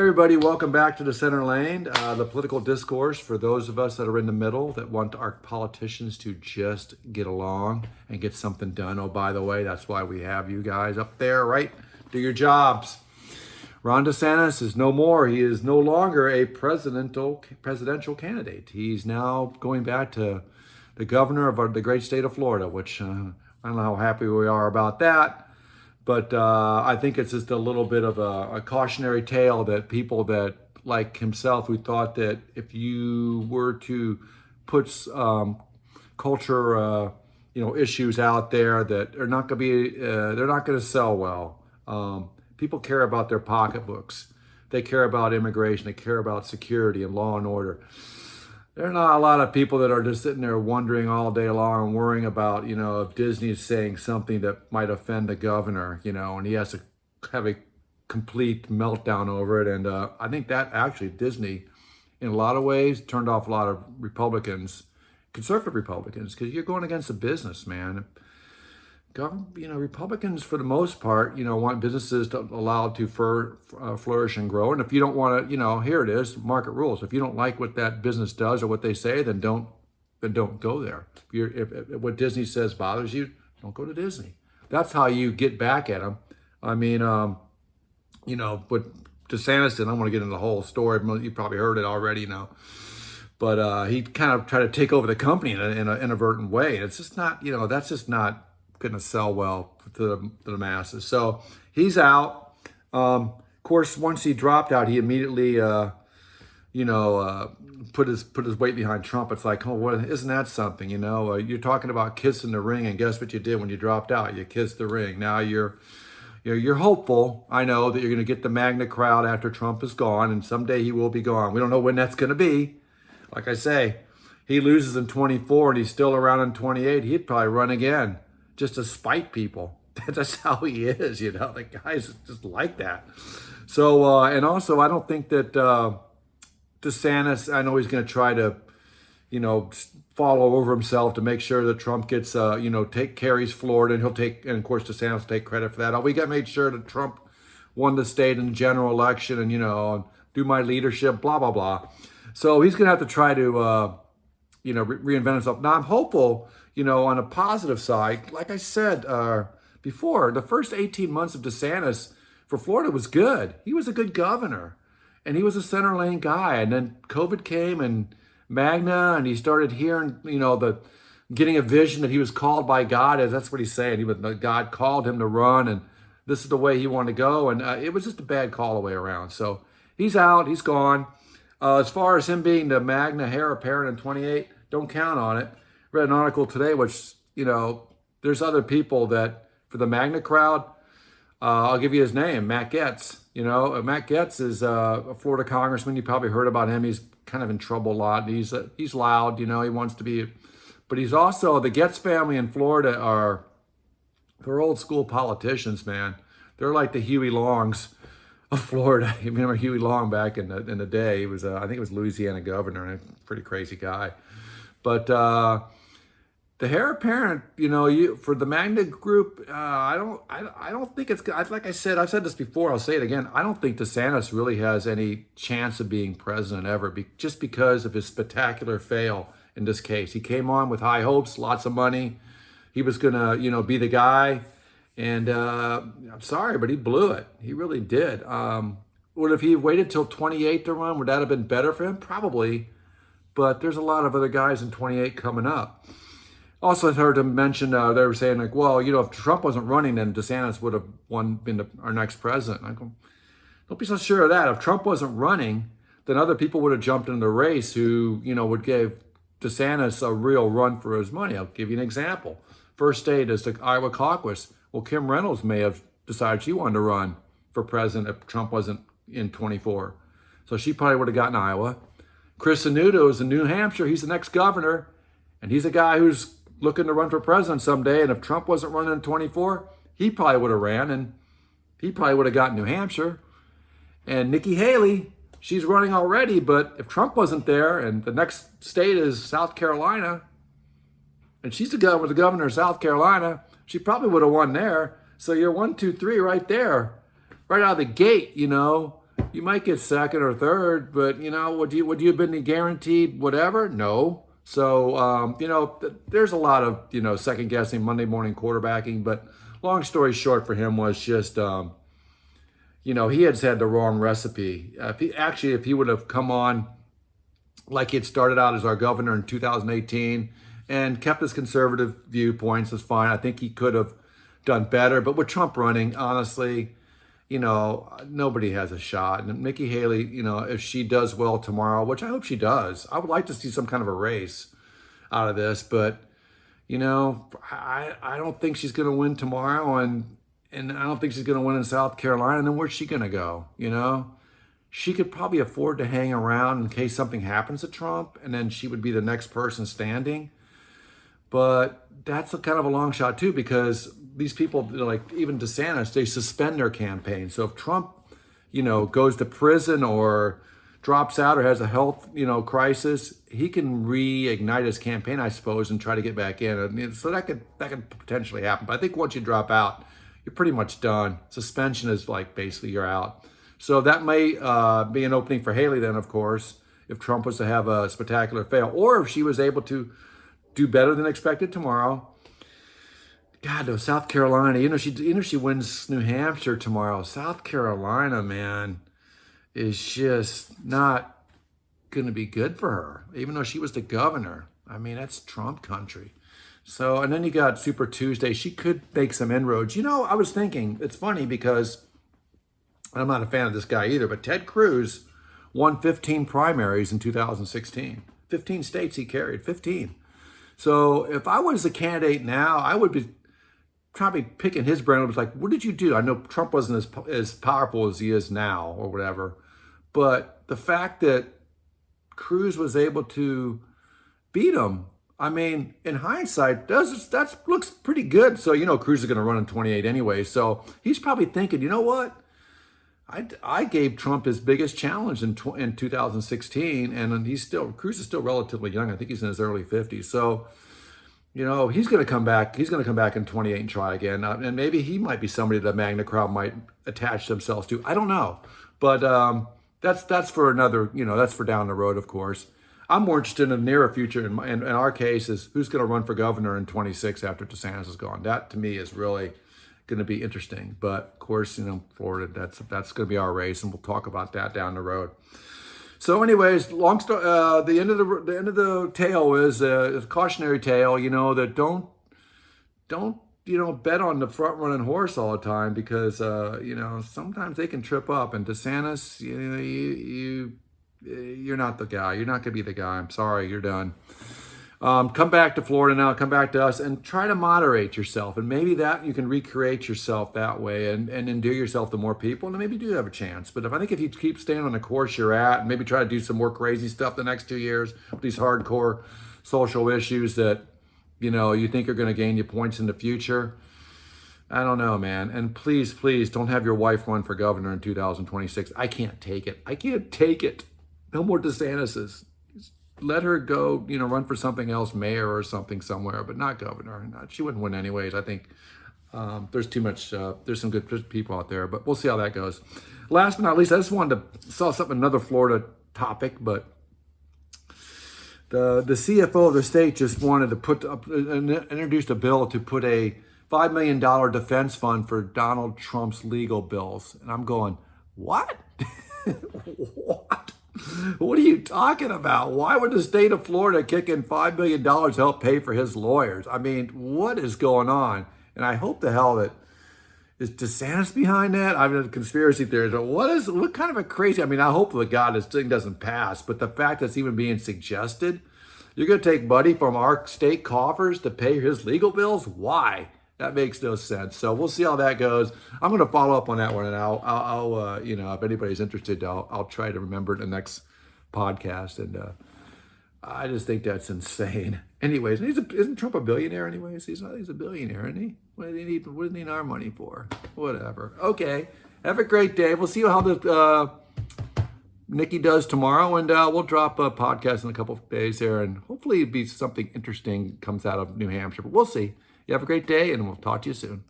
Hey everybody, welcome back to the Center Lane, the political discourse for those of us that are in the middle that want our politicians to just get along and get something done. Oh, by the way, that's why we have you guys up there, right? Do your jobs. Ron DeSantis is no more. He is no longer a presidential candidate. He's now going back to the governor of the great state of Florida, which I don't know how happy we are about that. But I think it's just a little bit of a cautionary tale that people that like himself, who thought that if you were to put culture, issues out there that are not going to be, they're not going to sell well. People care about their pocketbooks. They care about immigration. They care about security and law and order. There are not a lot of people that are just sitting there wondering all day long and worrying about, if Disney is saying something that might offend the governor, and he has to have a complete meltdown over it. And I think that actually Disney, in a lot of ways, turned off a lot of Republicans, conservative Republicans, because you're going against the business, man. Republicans, for the most part, want businesses to allow to flourish and grow. And if you don't want to, here it is, market rules. If you don't like what that business does or what they say, then don't go there. If what Disney says bothers you, don't go to Disney. That's how you get back at them. I mean, what DeSantis did, I don't want to get into the whole story. You probably heard it already, But he kind of tried to take over the company in an inadvertent way. And it's just not, that's just not going to sell well to the masses. So he's out. Of course, once he dropped out, he immediately, put his weight behind Trump. It's like, isn't that something? You're talking about kissing the ring, and guess what you did when you dropped out? You kissed the ring. Now you're hopeful. I know that you're going to get the MAGA crowd after Trump is gone, and someday he will be gone. We don't know when that's going to be. Like I say, he loses in 24 and he's still around in 28. He'd probably run again, just to spite people. That's how he is, the guy's just like that. So, and also, I don't think that DeSantis, I know he's going to try to, follow over himself to make sure that Trump gets, carries Florida, and and of course, DeSantis will take credit for that. Oh, we got made sure that Trump won the state in the general election and, do my leadership, blah, blah, blah. So he's going to have to try to, reinvent himself. Now, I'm hopeful, on a positive side, like I said before, the first 18 months of DeSantis for Florida was good. He was a good governor, and he was a center lane guy. And then COVID came and MAGA, and he started hearing, getting a vision that he was called by God, as that's what he's saying. God called him to run, and this is the way he wanted to go. And it was just a bad call the way around. So he's out, he's gone. As far as him being the MAGA heir apparent in 28, don't count on it. Read an article today, which, there's other people that, for the MAGA crowd, I'll give you his name, Matt Gaetz. Matt Gaetz is a Florida congressman. You probably heard about him. He's kind of in trouble a lot. He's loud, he wants to be, but he's also, the Gaetz family in Florida they're old school politicians, man. They're like the Huey Longs of Florida. You remember Huey Long back in the day? He was, I think it was Louisiana governor, and a pretty crazy guy. But the heir apparent, for the MAGA group, I don't think it's, like I said, I've said this before, I'll say it again. I don't think DeSantis really has any chance of being president ever, just because of his spectacular fail in this case. He came on with high hopes, lots of money. He was going to, be the guy. And I'm sorry, but he blew it. He really did. Would if he waited till 28 to run, would that have been better for him? Probably. But there's a lot of other guys in 28 coming up. Also, I heard them mention, they were saying, if Trump wasn't running, then DeSantis would have been our next president. I go, don't be so sure of that. If Trump wasn't running, then other people would have jumped in the race who, would give DeSantis a real run for his money. I'll give you an example. First state is the Iowa caucus. Well, Kim Reynolds may have decided she wanted to run for president if Trump wasn't in 24. So she probably would have gotten Iowa. Chris Sununu is in New Hampshire. He's the next governor. And he's a guy who's looking to run for president someday. And if Trump wasn't running in 24, he probably would have ran. And he probably would have gotten New Hampshire. And Nikki Haley, she's running already. But if Trump wasn't there, and the next state is South Carolina, and she's the governor of South Carolina, she probably would have won there. So you're 1, 2, 3 right there, right out of the gate, You might get second or third, but would you have been guaranteed whatever? No. So there's a lot of second guessing Monday morning quarterbacking. But long story short, for him was just he had the wrong recipe. If he would have come on like he had started out as our governor in 2018 and kept his conservative viewpoints, was fine. I think he could have done better. But with Trump running, honestly, nobody has a shot. And Nikki Haley, if she does well tomorrow, which I hope she does, I would like to see some kind of a race out of this. But, I don't think she's going to win tomorrow. And I don't think she's going to win in South Carolina. And then where's she going to go? She could probably afford to hang around in case something happens to Trump. And then she would be the next person standing. But that's a kind of a long shot too, because these people, like even DeSantis, they suspend their campaign. So if Trump, goes to prison or drops out or has a health, crisis, he can reignite his campaign, I suppose, and try to get back in. So that could potentially happen. But I think once you drop out, you're pretty much done. Suspension is like basically you're out. So that may be an opening for Haley then, of course, if Trump was to have a spectacular fail, or if she was able to do better than expected tomorrow. God, though, South Carolina, she wins New Hampshire tomorrow, South Carolina, man, is just not going to be good for her, even though she was the governor. I mean, that's Trump country. So, and then you got Super Tuesday. She could make some inroads. I was thinking, it's funny because I'm not a fan of this guy either, but Ted Cruz won 15 primaries in 2016. 15 states he carried, 15. So if I was a candidate now, I would be probably picking his brain. It was like, what did you do? I know Trump wasn't as powerful as he is now or whatever. But the fact that Cruz was able to beat him, I mean, in hindsight, that looks pretty good. So, Cruz is going to run in 28 anyway. So he's probably thinking, you know what? I gave Trump his biggest challenge in 2016, and Cruz is still relatively young. I think he's in his early 50s. So, he's going to come back. He's going to come back in 28 and try again. And maybe he might be somebody that Magna crowd might attach themselves to. I don't know. But that's for another, that's for down the road, of course. I'm more interested in the nearer future. In our case, is who's going to run for governor in 26 after DeSantis is gone. That, to me, is really going to be interesting. But of course, Florida, that's going to be our race, and we'll talk about that down the road. So, anyways, long story. The end of the tale is a cautionary tale. That don't bet on the front running horse all the time, because sometimes they can trip up. And DeSantis, you're not the guy. You're not going to be the guy. I'm sorry, you're done. Come back to Florida now, come back to us, and try to moderate yourself. And maybe that you can recreate yourself that way and endear yourself to more people, and maybe you do have a chance. But I think if you keep staying on the course you're at and maybe try to do some more crazy stuff the next 2 years with these hardcore social issues that, you think are going to gain you points in the future, I don't know, man. And please, please don't have your wife run for governor in 2026. I can't take it. I can't take it. No more DeSantis's. Let her go, run for something else, mayor or something somewhere, but not governor. She wouldn't win anyways. I think there's too much, there's some good people out there, but we'll see how that goes. Last but not least, I just wanted to saw something, another Florida topic, but the CFO of the state just wanted to put up, introduced a bill to put a $5 million defense fund for Donald Trump's legal bills. And I'm going, what? What? What are you talking about? Why would the state of Florida kick in $5 million to help pay for his lawyers? I mean, what is going on? And I hope the hell that is DeSantis behind that. I mean, conspiracy theories. But what kind of a crazy? I mean, I hope to God this thing doesn't pass. But the fact that it's even being suggested, you're going to take money from our state coffers to pay his legal bills? Why? That makes no sense. So we'll see how that goes. I'm going to follow up on that one, and I'll if anybody's interested, I'll try to remember it in the next podcast. And I just think that's insane. Anyways, isn't Trump a billionaire? Anyways, he's a billionaire, isn't he? What do they need our money for? Whatever. Okay. Have a great day. We'll see how the Nikki does tomorrow, and we'll drop a podcast in a couple of days here, and hopefully it'll be something interesting comes out of New Hampshire. But we'll see. You have a great day, and we'll talk to you soon.